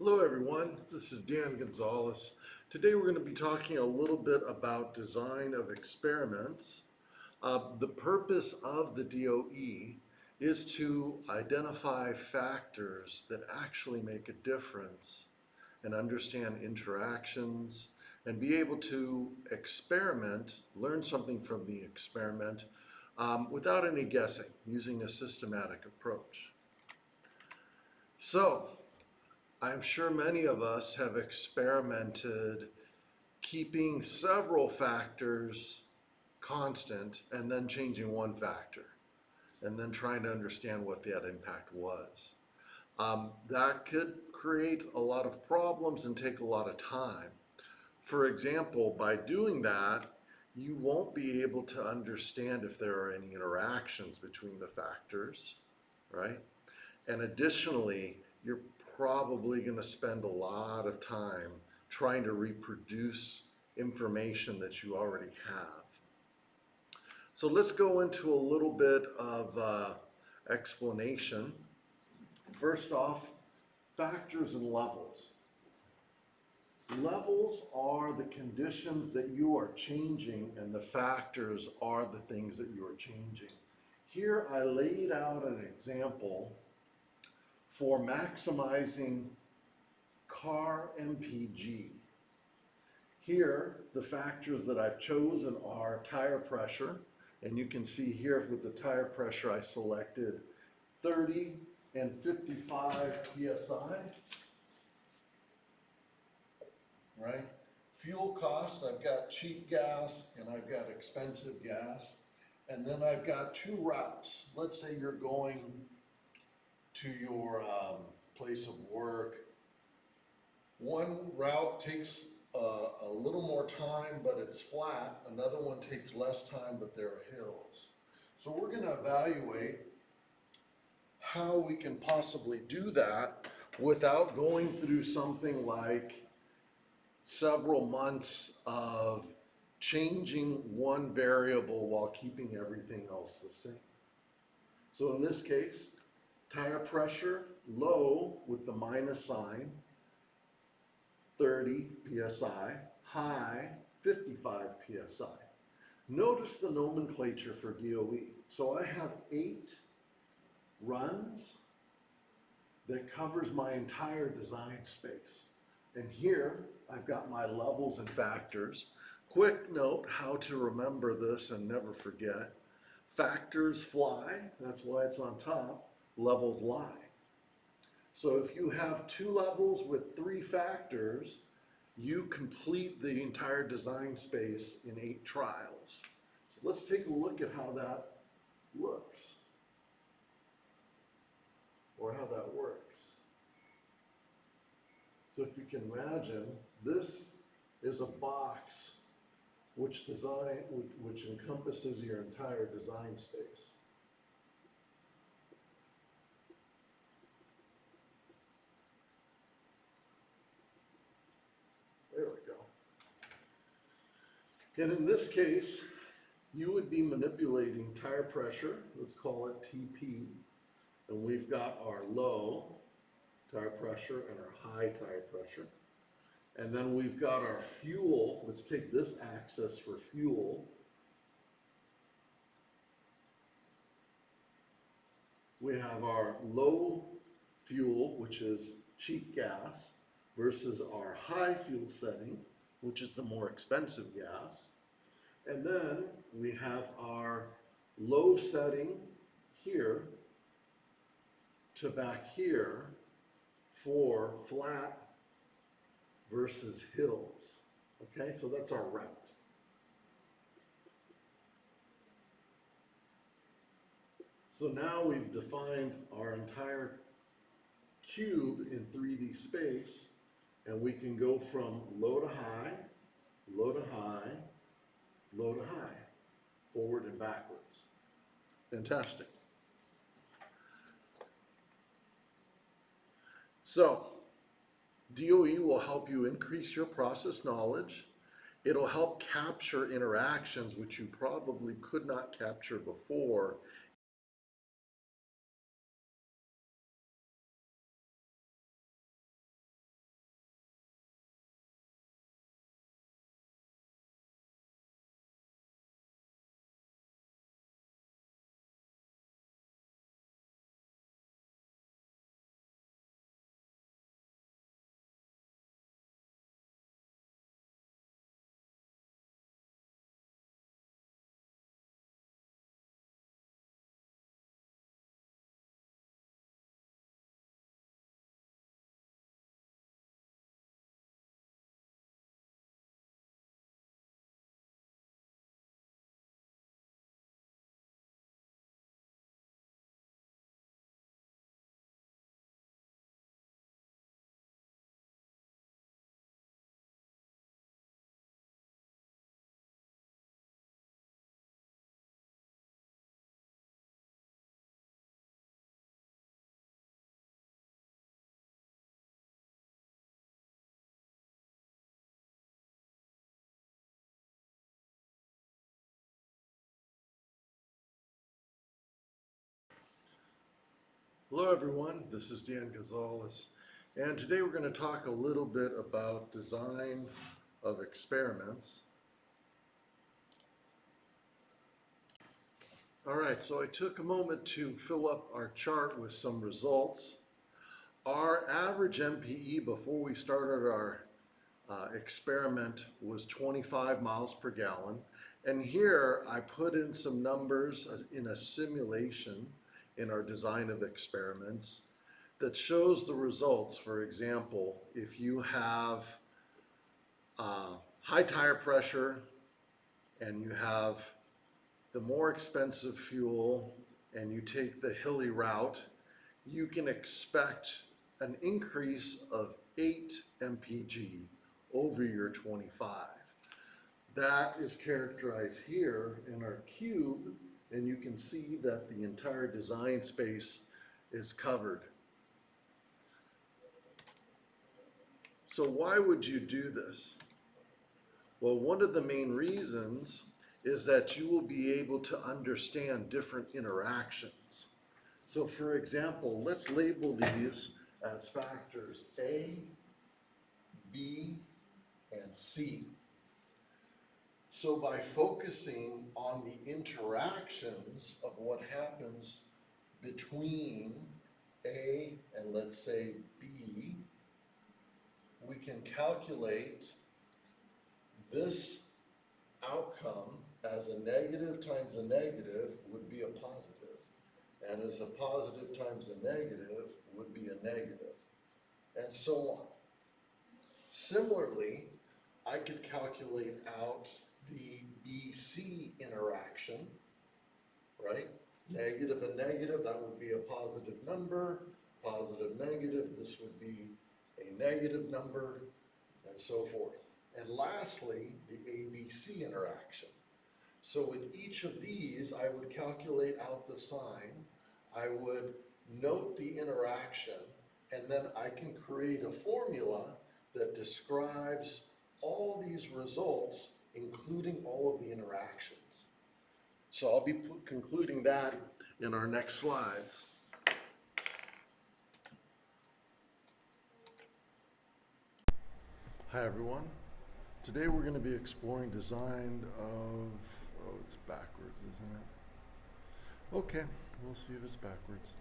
Hello everyone, this is Dan Gonzalez. Today we're going to be talking a little bit about design of experiments. The purpose of the DOE is to identify factors that actually make a difference and understand interactions and be able to experiment, learn something from the experiment without any guessing, using a systematic approach. So, I'm sure many of us have experimented keeping several factors constant and then changing one factor and then trying to understand what that impact was. That could create a lot of problems and take a lot of time. For example, by doing that, you won't be able to understand if there are any interactions between the factors, right? And additionally, you're probably going to spend a lot of time trying to reproduce information that you already have. So let's go into a little bit of explanation. First off, factors and levels. Levels are the conditions that you are changing, and the factors are the things that you are changing. Here I laid out an example for maximizing car MPG. Here, the factors that I've chosen are tire pressure, and you can see here with the tire pressure I selected 30 and 55 PSI, right? Fuel cost, I've got cheap gas and I've got expensive gas, and then I've got two routes. Let's say you're going to your place of work. One route takes a little more time, but it's flat. Another one takes less time, but there are hills. So we're going to evaluate how we can possibly do that without going through something like several months of changing one variable while keeping everything else the same. So in this case, tire pressure, low with the minus sign, 30 psi, high, 55 psi. Notice the nomenclature for DOE. So I have 8 runs that covers my entire design space. And here I've got my levels and factors. Quick note how to remember this and never forget. Factors fly, that's why it's on top. Levels lie. So if you have 2 levels with 3 factors, you complete the entire design space in 8 trials. So let's take a look at how that looks, or how that works. So if you can imagine, this is a box which encompasses your entire design space. There we go. And in this case, you would be manipulating tire pressure, let's call it TP, and we've got our low tire pressure and our high tire pressure. And then we've got our fuel, let's take this axis for fuel. We have our low fuel, which is cheap gas, versus our high fuel setting, which is the more expensive gas. And then we have our low setting here to back here for flat versus hills. Okay, so that's our route. So now we've defined our entire cube in 3D space, and we can go from low to high, low to high, low to high, forward and backwards. Fantastic. So, DOE will help you increase your process knowledge. It'll help capture interactions which you probably could not capture before Hello everyone, this is Dan Gonzalez, and today we're going to talk a little bit about design of experiments. Alright, so I took a moment to fill up our chart with some results. Our average MPE before we started our experiment was 25 miles per gallon, and here I put in some numbers in a simulation in our design of experiments that shows the results. For example, if you have high tire pressure and you have the more expensive fuel and you take the hilly route, you can expect an increase of 8 mpg over your 25. That is characterized here in our cube, and you can see that the entire design space is covered. So why would you do this? Well, one of the main reasons is that you will be able to understand different interactions. So for example, let's label these as factors A, B, and C. So by focusing on the interactions of what happens between A and let's say B, we can calculate this outcome as a negative times a negative would be a positive, and as a positive times a negative would be a negative, and so on. Similarly, I could calculate out the BC interaction, right? Negative and negative, that would be a positive number. Positive, negative, this would be a negative number, and so forth. And lastly, the ABC interaction. So with each of these, I would calculate out the sign, I would note the interaction, and then I can create a formula that describes all these results, including all of the interactions. So I'll be concluding that in our next slides. Hi everyone. Today we're going to be exploring design of, oh, it's backwards, isn't it? Okay, we'll see if it's backwards.